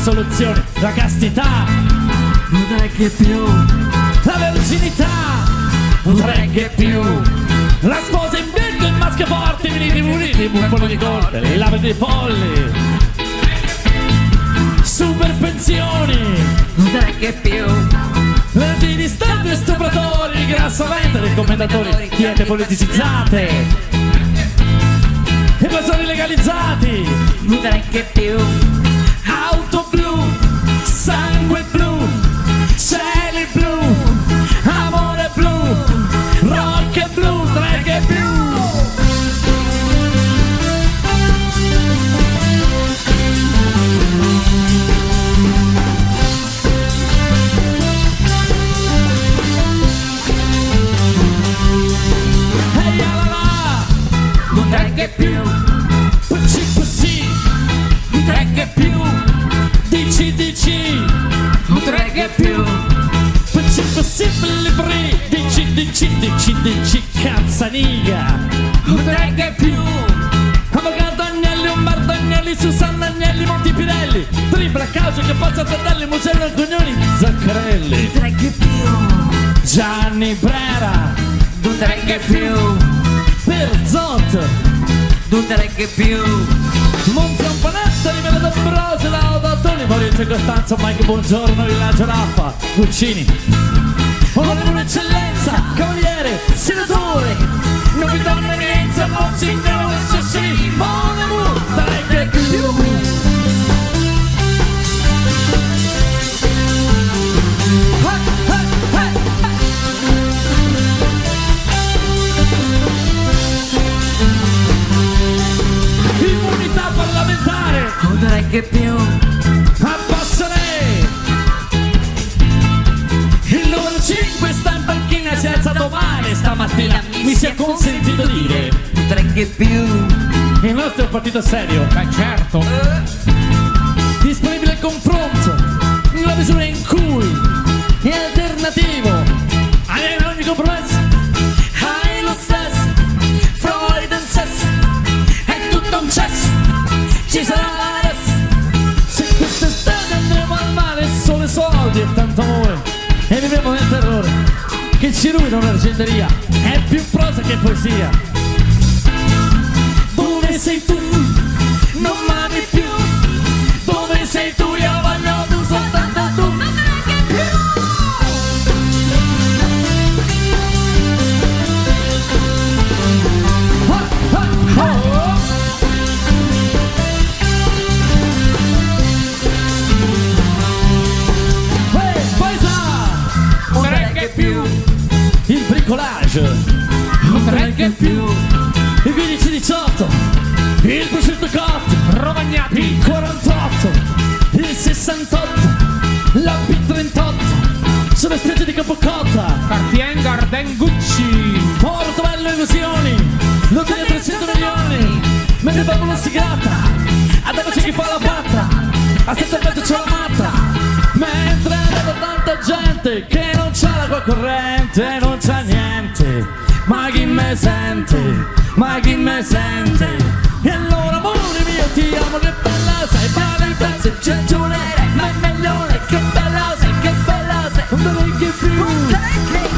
soluzioni, la castità, non regge più, la verginità, non regge più, la sposa in bianco, il maschio forte, venite muniti, un po' di colpe, le lave dei polli, super pensioni, non regge più, latini stanti stupratori, grassamente dei commentatori, diete politicizzate e evasori legalizzati, non regge più, auto blu, sangue blu, cieli blu, amore blu, rock blu, reggae blu. Ehi alala, non regge più, pc pc, non regge più, dici dici, non regge più, pc possibili bri, dici dici dici dici, cazzaniga. non regge più, Avvocato Agnelli, Umberto Agnelli, Susanna Agnelli, Montipirelli, Tripla Causa che passa Tardelli, Mugello Cognoni, Zaccarelli, non regge più, Gianni Brera, non regge più, Berzot, non regge più, Monzampanetta, Rivera d'Ambrosio, Laudatoni, Maurizio Costanzo, Mike Buongiorno, Villaggio Raffa, Guccini, Onorevole Eccellenza, Cavaliere, Senatore, Novità Eminenza, Monsignore, Sessi, Monamu, reggae più. Immunità parlamentare, non regge più, abbassare. Il numero 5 sta in panchina, si è alzato male stamattina, mi sia consentito dire. non regge più, Il nostro è un partito serio, certo, disponibile al confronto, nella misura in cui è alternativo, hai ogni compromesso, hai lo stesso, Freud and Sess, è tutto un cesso, ci sarà adesso, se quest'estate andremo al mare, sole, soldi e tanto amore, e viviamo nel terrore, che ci rovina un'argenteria, è più prosa che poesia. Dove sei tu? Non m'ami più. Dove sei tu? Io voglio tu, soltanto tu. Non regge più. Paesa! non regge più, Il bricolage. non regge più, Il 15-18. Il prosciutto cotto. Romagnati, Il 48, il 68, la P38, sulle spiagge di Capocotta, Cartier, Garden, Gucci, Portobello Illusioni, l'hotel a 300 milioni, mentre bevo la sigaretta, adesso c'è chi fa la patta, a 7 c'è la matta, mentre vedo tanta gente che non c'ha l'acqua corrente, non c'ha niente, ma chi me sente, ma chi me sente? E allora amore mio ti amo, che bella sei, Valentine, Giorgione, ma è meglio, che bella sei, non te ne che più.